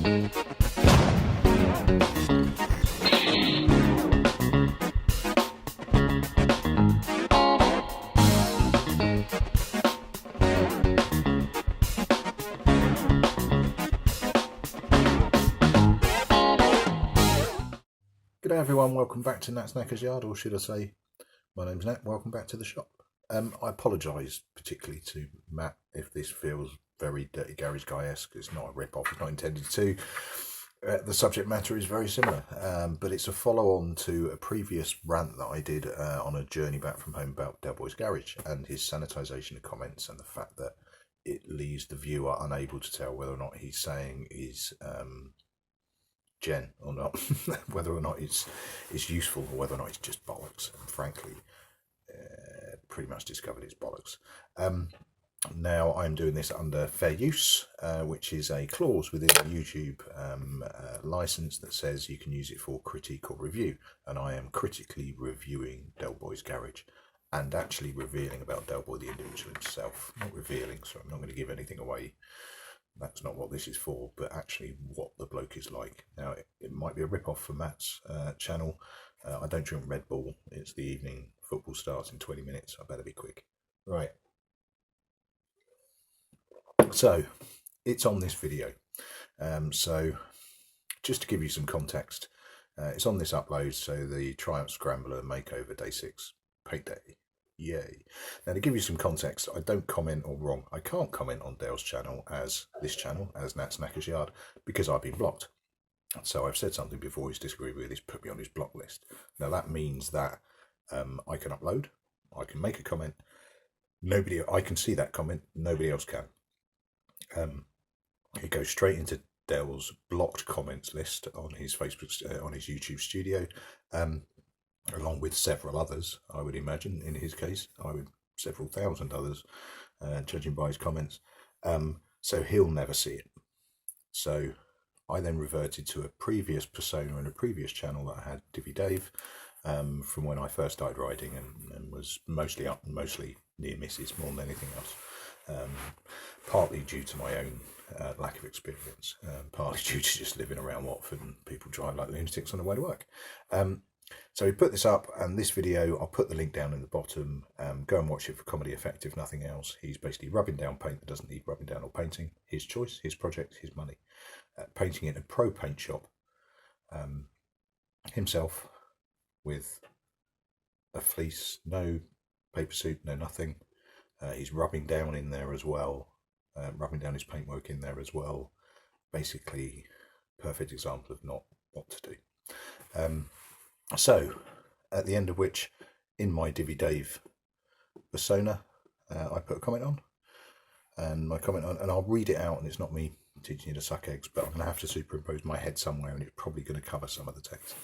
G'day everyone, welcome back to Nat's Knacker's Yard, or should I say, my name's Nat, welcome back to the shop. I apologise particularly to Matt if this feels very Dirty Garage Guy-esque. It's not a rip-off, it's not intended to. The subject matter is very similar, but it's a follow-on to a previous rant that I did on a journey back from home about Delboy's garage and his sanitisation of comments, and the fact that it leaves the viewer unable to tell whether or not he's saying is gen or not, whether or not it's useful or whether or not it's just bollocks. And frankly, pretty much discovered it's bollocks. Now I'm doing this under fair use, which is a clause within the YouTube license that says you can use it for critique or review, and I am critically reviewing Delboy's garage and actually revealing about Delboy the individual himself. Not revealing, so I'm not going to give anything away. That's not what this is for, but actually what the bloke is like. Now, it might be a rip-off for Matt's channel. I don't drink Red Bull. It's the evening. Football starts in 20 minutes. I better be quick. Right. So, it's on this video. So, just to give you some context, it's on this upload, so the Triumph Scrambler Makeover Day 6 paint day. Yay. Now, to give you some context, I don't comment, or wrong, I can't comment on Dale's channel as this channel, as Nat's Knacker's Yard, because I've been blocked. So I've said something before he's disagreed with, he's put me on his block list. Now that means that I can upload, I can make a comment, I can see that comment, nobody else can. It goes straight into Dale's blocked comments list on his Facebook, on his YouTube studio. Along with several others, I would imagine, in his case, several thousand others, judging by his comments. So he'll never see it. So I then reverted to a previous persona and a previous channel that I had, Divvy Dave, from when I first started riding, and was mostly up and mostly near misses more than anything else. Partly due to my own lack of experience, partly due to just living around Watford and people drive like lunatics on the way to work. So we put this up, and this video, I'll put the link down in the bottom. Go and watch it for comedy effect, if nothing else. He's basically rubbing down paint that doesn't need rubbing down or painting. His choice, his project, his money. Painting in a pro paint shop himself with a fleece, no paper suit, no nothing. He's rubbing down in there as well, rubbing down his paintwork in there as well. Basically, perfect example of not what to do. So, at the end of which, in my Divvy Dave persona, I put a comment on, and I'll read it out, and it's not me teaching you to suck eggs, but I'm going to have to superimpose my head somewhere, and it's probably going to cover some of the text.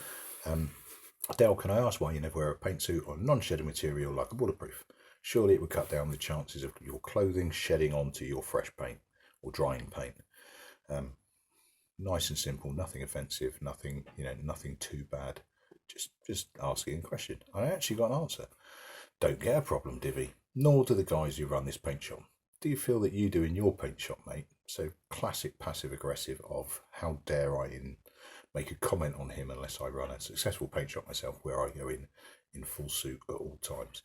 Dale, can I ask why you never wear a paint suit or non-shedding material like a waterproof? Surely it would cut down the chances of your clothing shedding onto your fresh paint or drying paint. Nice and simple, nothing offensive, nothing, nothing too bad. Just asking a question. I actually got an answer. Don't get a problem, Divvy. Nor do the guys who run this paint shop. Do you feel that you do in your paint shop, mate? So classic passive-aggressive of how dare I make a comment on him unless I run a successful paint shop myself where I go in full suit at all times.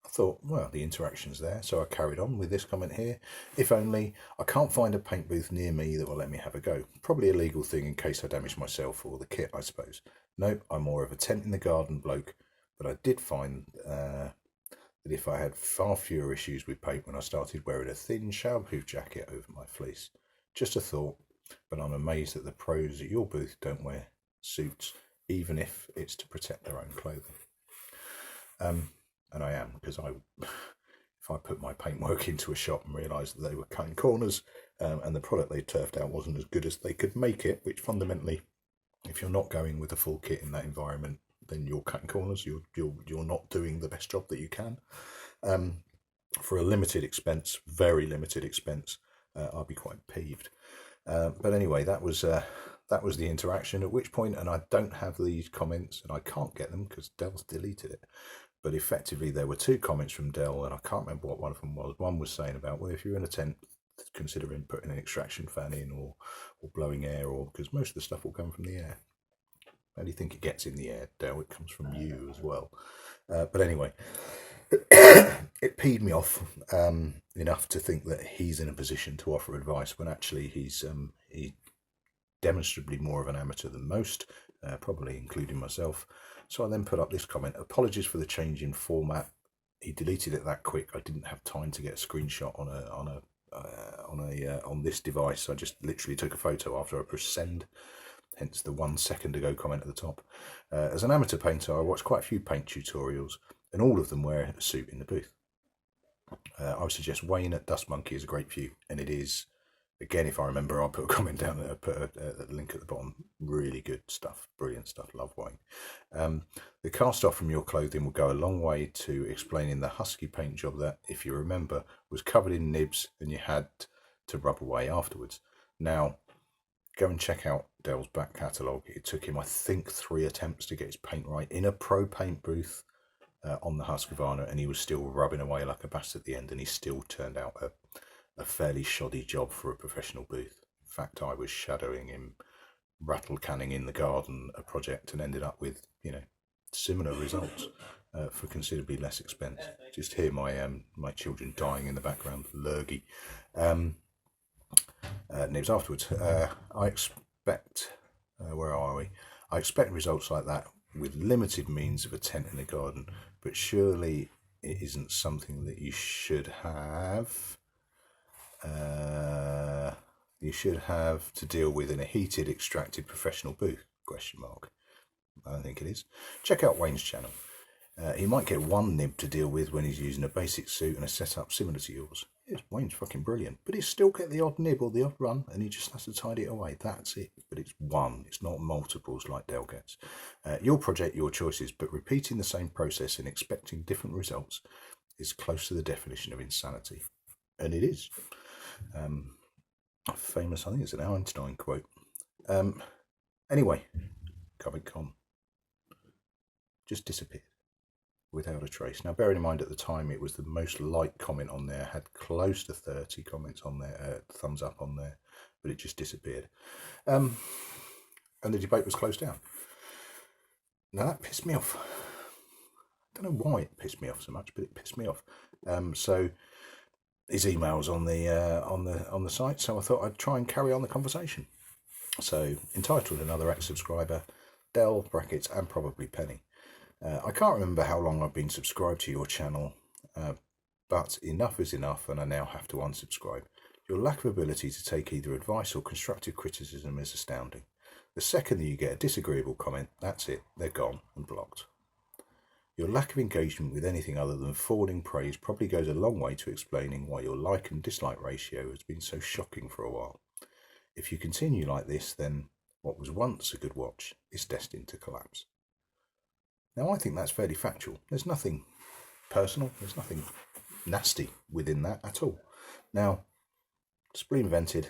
I thought, well, the interaction's there, so I carried on with this comment here. If only, I can't find a paint booth near me that will let me have a go. Probably a legal thing in case I damage myself or the kit, I suppose. No, I'm more of a tent in the garden bloke, but I did find that if I had far fewer issues with paint when I started wearing a thin showerproof jacket over my fleece. Just a thought, but I'm amazed that the pros at your booth don't wear suits, even if it's to protect their own clothing. And I am, because if I put my paintwork into a shop and realised that they were cutting corners and the product they turfed out wasn't as good as they could make it, which fundamentally, if you're not going with a full kit in that environment, then you're cutting corners, you're not doing the best job that you can. For a limited expense, very limited expense, I'd be quite peeved. But anyway, that was the interaction, at which point, and I don't have these comments, and I can't get them because Del's deleted it. But effectively, there were two comments from Del, and I can't remember what one of them was. One was saying about, well, if you're in a tent, considering putting an extraction fan in or blowing air, or because most of the stuff will come from the air. How do you think it gets in the air, Del? It comes from you as well. But anyway, it peed me off enough to think that he's in a position to offer advice when actually he's demonstrably more of an amateur than most, probably including myself. So I then put up this comment: apologies for the change in format. He deleted it that quick. I didn't have time to get a screenshot on this device. I just literally took a photo after I pressed send. Hence the 1 second ago comment at the top. As an amateur painter, I watched quite a few paint tutorials, and all of them wear a suit in the booth. I would suggest Wayne at Dust Monkey is a great view, and it is. Again, if I remember, I'll put a comment down there, put a link at the bottom. Really good stuff, brilliant stuff, love Wayne. The cast off from your clothing will go a long way to explaining the husky paint job that, if you remember, was covered in nibs and you had to rub away afterwards. Now, go and check out Del's back catalogue. It took him, I think, 3 attempts to get his paint right in a pro paint booth on the Husqvarna, and he was still rubbing away like a bastard at the end, and he still turned out a fairly shoddy job for a professional booth. In fact, I was shadowing him, rattle canning in the garden a project, and ended up with, similar results for considerably less expense. Just hear my children dying in the background, lurgy. Nibs afterwards. I expect, where are we? I expect results like that with limited means of a tent in the garden, but surely it isn't something that you should have. You should have to deal with in a heated, extracted professional booth? Question mark. I don't think it is. Check out Wayne's channel. He might get one nib to deal with when he's using a basic suit and a setup similar to yours. Yes, Wayne's fucking brilliant, but he still get the odd nib or the odd run, and he just has to tidy it away. That's it. But it's one. It's not multiples like Del gets. Your project, your choices, but repeating the same process and expecting different results is close to the definition of insanity, and it is. Famous, I think it's an Einstein quote. Anyway, comment gone. Just disappeared without a trace. Now, bearing in mind at the time it was the most liked comment on there, had close to 30 comments on there, thumbs up on there, but it just disappeared. And the debate was closed down. Now that pissed me off. I don't know why it pissed me off so much, but it pissed me off. So his email's on the site, so I thought I'd try and carry on the conversation. So, entitled Another Ex-Subscriber, Del, brackets, and probably Penny. I can't remember how long I've been subscribed to your channel, but enough is enough, and I now have to unsubscribe. Your lack of ability to take either advice or constructive criticism is astounding. The second that you get a disagreeable comment, that's it, they're gone and blocked. Your lack of engagement with anything other than forwarding praise probably goes a long way to explaining why your like and dislike ratio has been so shocking for a while. If you continue like this, then what was once a good watch is destined to collapse. Now, I think that's fairly factual. There's nothing personal, there's nothing nasty within that at all. Now, spleen vented,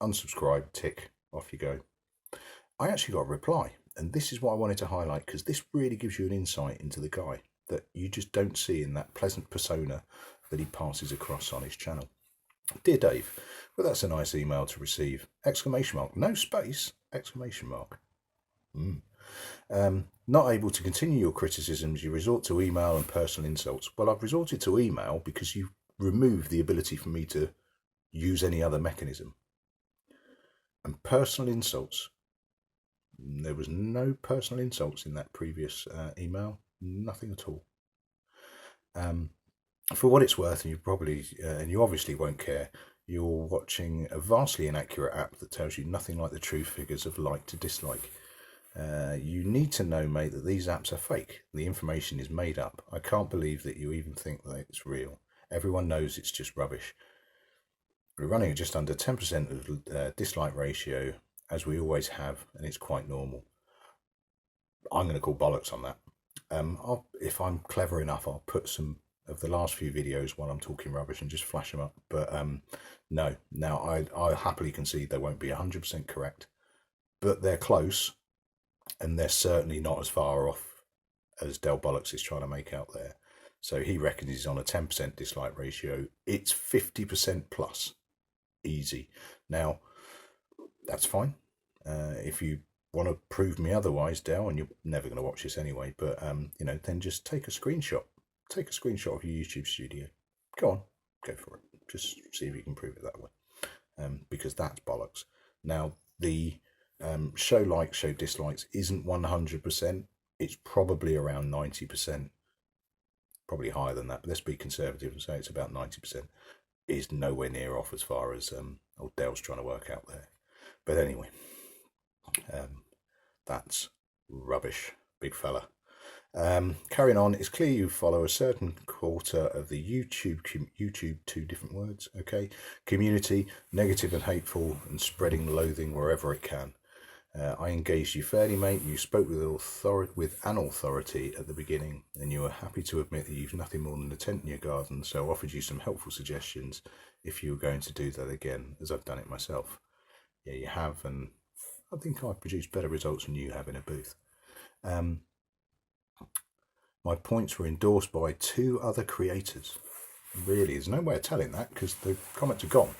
unsubscribe, tick, off you go. I actually got a reply, and this is what I wanted to highlight, because this really gives you an insight into the guy that you just don't see in that pleasant persona that he passes across on his channel. Dear Dave, well, that's a nice email to receive. Exclamation mark, no space, exclamation mark. Not able to continue your criticisms, you resort to email and personal insults. Well, I've resorted to email because you've removed the ability for me to use any other mechanism. And personal insults, there was no personal insults in that previous email, nothing at all. For what it's worth, and you probably, and you obviously won't care, you're watching a vastly inaccurate app that tells you nothing like the true figures of like to dislike. You need to know, mate, that these apps are fake. The information is made up. I can't believe that you even think that it's real. Everyone knows it's just rubbish. We're running at just under 10% of dislike ratio, as we always have, and it's quite normal. I'm going to call bollocks on that. If I'm clever enough, I'll put some of the last few videos while I'm talking rubbish and just flash them up. But no. Now, I happily concede they won't be 100% correct, but they're close. And they're certainly not as far off as Del Bollocks is trying to make out there. So he reckons he's on a 10% dislike ratio. It's 50% plus. easy. Now, that's fine. If you want to prove me otherwise, Dale, and you're never going to watch this anyway, but you know, then just take a screenshot. Take a screenshot of your YouTube studio. Go on, go for it. Just see if you can prove it that way. Because that's bollocks. Now, the show likes, show dislikes isn't 100%. It's probably around 90%. Probably higher than that, but let's be conservative and say it's about 90%. Is nowhere near off as far as old Dale's trying to work out there. But anyway, that's rubbish, big fella. Carrying on, it's clear you follow a certain quarter of the YouTube, two different words, okay, community, negative and hateful, and spreading loathing wherever it can. I engaged you fairly, mate. You spoke with an authority at the beginning, and you were happy to admit that you've nothing more than a tent in your garden, so I offered you some helpful suggestions if you were going to do that again, as I've done it myself. Yeah, you have, and I think I've produced better results than you have in a booth. My points were endorsed by 2 other creators. Really, there's no way of telling that because the comments are gone.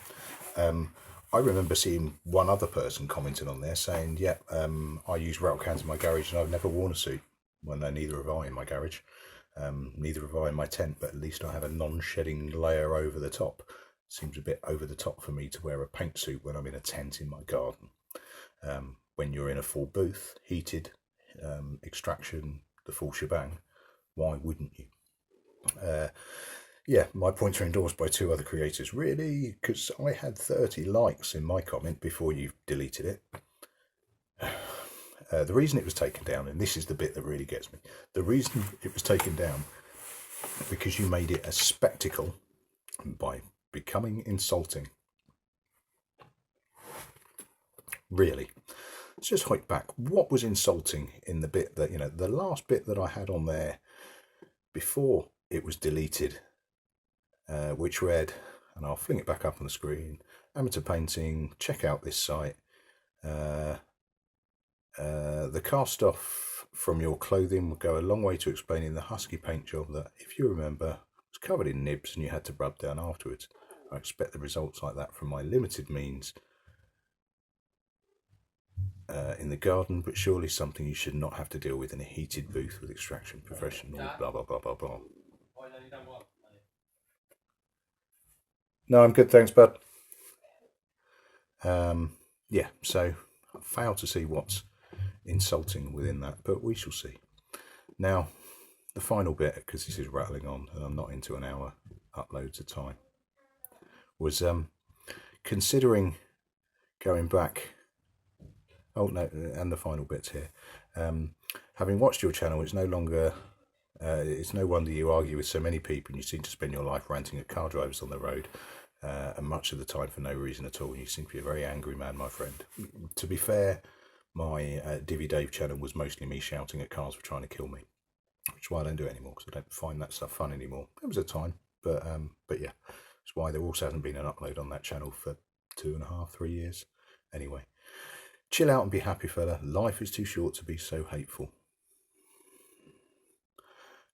I remember seeing one other person commenting on there saying, yeah, I use rattle cans in my garage and I've never worn a suit. Well, no, neither have I in my garage. Neither have I in my tent, but at least I have a non-shedding layer over the top. Seems a bit over the top for me to wear a paint suit when I'm in a tent in my garden. When you're in a full booth, heated, extraction, the full shebang, why wouldn't you? Yeah, my points are endorsed by 2 other creators. Really? Because I had 30 likes in my comment before you deleted it. The reason it was taken down, and this is the bit that really gets me, the reason it was taken down because you made it a spectacle by becoming insulting. Really? Let's just hike back. What was insulting in the bit that, you know, the last bit that I had on there before it was deleted? Which read, and I'll fling it back up on the screen, amateur painting, check out this site. The cast off from your clothing would go a long way to explaining the husky paint job that, if you remember, was covered in nibs and you had to rub down afterwards. I expect the results like that from my limited means in the garden, but surely something you should not have to deal with in a heated booth with extraction professional, blah, blah, blah, blah, blah. No, I'm good, thanks, bud. Yeah, so I fail to see what's insulting within that, but we shall see. Now, the final bit, because this is rattling on and I'm not into an hour uploads a time, was considering going back. Oh no, and the final bits here. Having watched your channel, it's no longer. It's no wonder you argue with so many people and you seem to spend your life ranting at car drivers on the road, and much of the time for no reason at all. You seem to be a very angry man, my friend. To be fair, my Divvy Dave channel was mostly me shouting at cars for trying to kill me, which is why I don't do it anymore, because I don't find that stuff fun anymore. There was a time, but yeah, that's why there also hasn't been an upload on that channel for 2.5, 3 years. Anyway, chill out and be happy, fella. Life is too short to be so hateful.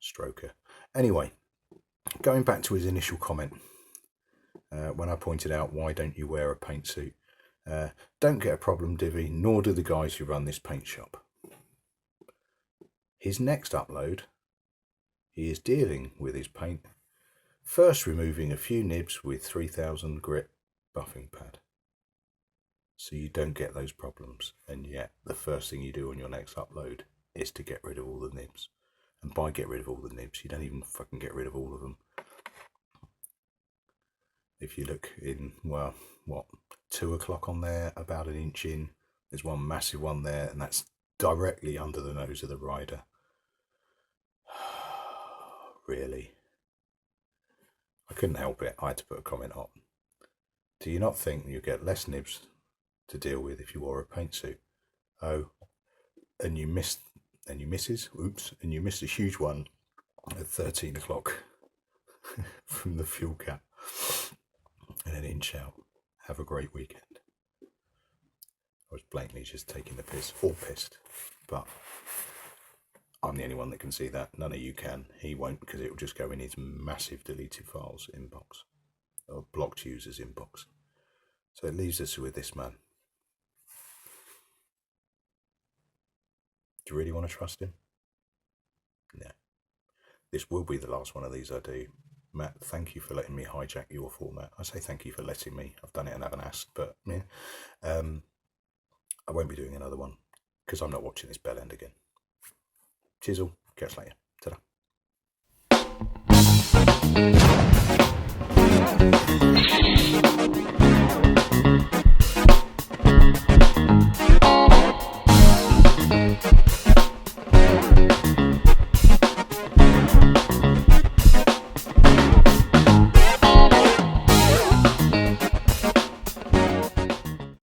Stroker. Anyway, going back to his initial comment, when I pointed out, why don't you wear a paint suit? Don't get a problem, Divvy, nor do the guys who run this paint shop. His next upload, he is dealing with his paint, first removing a few nibs with 3000 grit buffing pad. So you don't get those problems, and yet the first thing you do on your next upload is to get rid of all the nibs. And by get rid of all the nibs, you don't even fucking get rid of all of them. If you look in, well, what, 2 o'clock on there, about 1 inch in, there's one massive one there, and that's directly under the nose of the rider. Really? I couldn't help it. I had to put a comment on. Do you not think you get less nibs to deal with if you wore a paint suit? Oh, and you missed, and you misses, oops, and you missed a huge one at 13 o'clock from the fuel cap and 1 inch out. Have a great weekend. I was blatantly just taking the piss, or pissed, but I'm the only one that can see that. None of you can. He won't, because it will just go in his massive deleted files inbox, or blocked users inbox. So it leaves us with this man. Do you really want to trust him? No. This will be the last one of these I do. Matt, thank you for letting me hijack your format. I say thank you for letting me. I've done it and haven't asked, but yeah. I won't be doing another one because I'm not watching this bell end again. Cheers all. Catch you later. Ta-da.